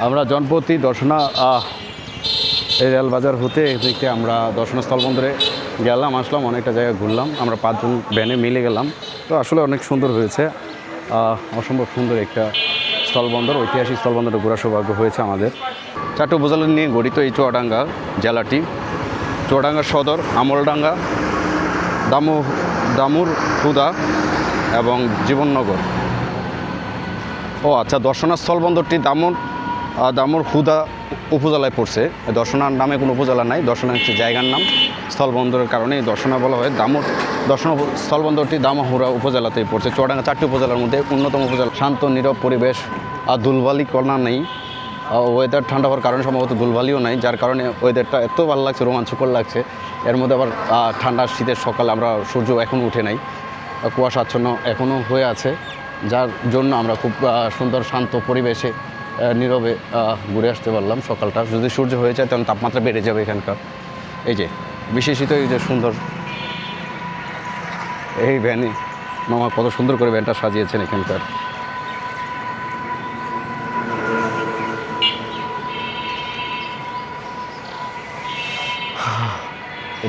আমরা জনপতি দর্শনা এই রেলবাজার হতে দেখতে আমরা দর্শনা স্থলবন্দরে গেলাম, আসলাম, অনেকটা জায়গায় ঘুরলাম। আমরা 5 জন ভ্যানে মিলে গেলাম। তো আসলে অনেক সুন্দর হয়েছে, অসম্ভব সুন্দর একটা স্থলবন্দর, ঐতিহাসিক স্থলবন্দরে ঘোরার সৌভাগ্য হয়েছে আমাদের। 4টি উপজেলা নিয়ে গঠিত এই চুয়াডাঙ্গা জেলাটি। চুয়াডাঙ্গা সদর, আমলডাঙ্গা, দামুর হুদা এবং জীবননগর। ও আচ্ছা, দর্শনা স্থলবন্দরটি দামুর হুদা উপজেলায় পড়ছে। দর্শনার নামে কোনো উপজেলা নাই, দর্শনা হচ্ছে জায়গার নাম। স্থলবন্দরের কারণে দর্শনা বলা হয়। দর্শনা স্থলবন্দরটি দামুহুরা উপজেলাতেই পড়ছে। চুয়াডাঙ্গা 4টি উপজেলার মধ্যে অন্যতম উপজেলা। শান্ত নীরব পরিবেশ, আর ধুলবালি কণা নেই। ওয়েদার ঠান্ডা হওয়ার কারণে সম্ভবত ধুলবালিও নাই, যার কারণে ওয়েদারটা এত ভালো লাগছে, রোমাঞ্চকর লাগছে। এর মধ্যে আবার ঠান্ডা শীতের সকালে আমরা সূর্য এখনও উঠে নাই, কুয়াশাচ্ছন্ন এখনও হয়ে আছে, যার জন্য আমরা খুব সুন্দর শান্ত পরিবেশে নীরবে ঘুরে আসতে পারলাম। সকালটা যদি সূর্য হয়ে যায় তখন তাপমাত্রা বেড়ে যাবে এখানকার। এই যে বিশেষিত এই যে সুন্দর এই ভ্যানে মামা কত সুন্দর করে ভ্যানটা সাজিয়েছেন এখানকার।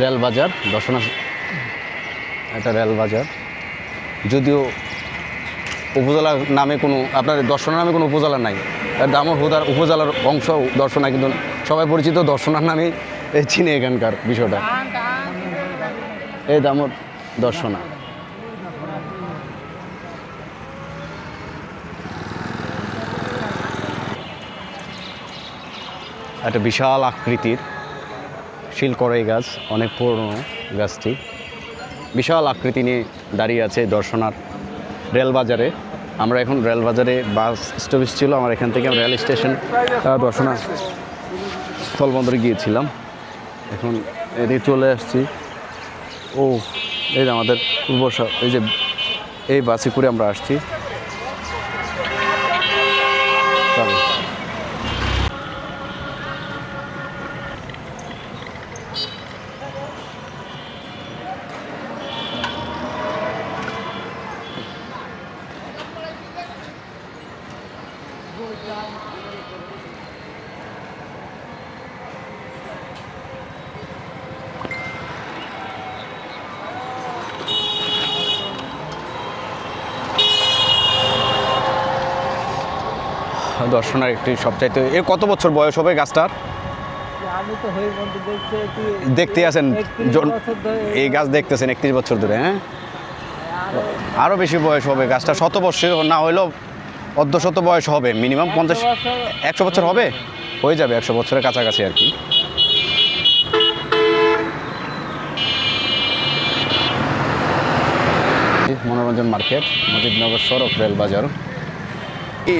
রেলবাজার দর্শনা, একটা রেলবাজার, যদিও উপজেলার নামে কোনো আপনার দর্শনা নামে কোনো উপজেলা নাই। দামুর হুদার উপজেলার অংশ দর্শনা, কিন্তু সবাই পরিচিত দর্শনার নামেই চিনে এখানকার বিষয়টা। এই দামুর দর্শনা। একটা বিশাল আকৃতির শিলকড়াই গাছ, অনেক পুরনো গাছটি, বিশাল আকৃতি নিয়ে দাঁড়িয়ে আছে দর্শনার রেলবাজারে। আমরা এখন রেলবাজারে বাস স্টপেজ ছিল আমার, এখান থেকে রেল স্টেশন দর্শনা স্থলবন্দরে গিয়েছিলাম। এখন এদিকে চলে আসছি। ও এই যে আমাদের পূর্বশা, এই যে এই বাসে করে আমরা আসছি। দর্শনার একটি সবচাইতে, এর কত বছর বয়স হবে গাছটার? আমি তো হই বন্ধু দেখতে আছেন এই গাছ দেখতেছেন 31 বছর ধরে। হ্যাঁ, আরও বেশি বয়স হবে গাছটা, 100 বছর না হইলেও অর্ধশত বয়স হবে, মিনিমাম 50-100 বছর হবে, হয়ে যাবে 100 বছরের কাছাকাছি আর কি। মনোরঞ্জন মার্কেট, মুজিবনগর সড়ক, রেলবাজার। এই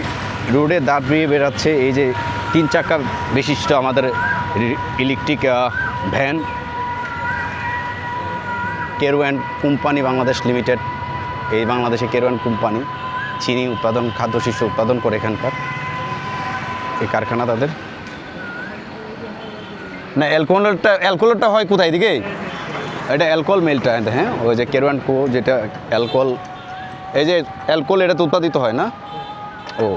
রোডে দাঁড় দিয়ে বেরাচ্ছে এই যে 3 চাকা বিশিষ্ট আমাদের ইলেকট্রিক ভ্যান, কেরওয়ান কোম্পানি বাংলাদেশ লিমিটেড। এই বাংলাদেশে কেরওয়ান কোম্পানি চিনি উৎপাদন, খাদ্যশস্য উৎপাদন করে এখানকার এই কারখানা তাদের। না, অ্যালকোহলটা হয় কোথায় দিকে? এটা অ্যালকোহল মিলটা। হ্যাঁ, ওই যে কেরওয়ান কো, যেটা অ্যালকোহল, এই যে অ্যালকোহল এটা তো উৎপাদিত হয় না। ও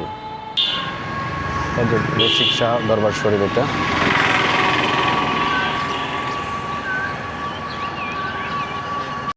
রসিক শাহ দরবার শরীফ এটা।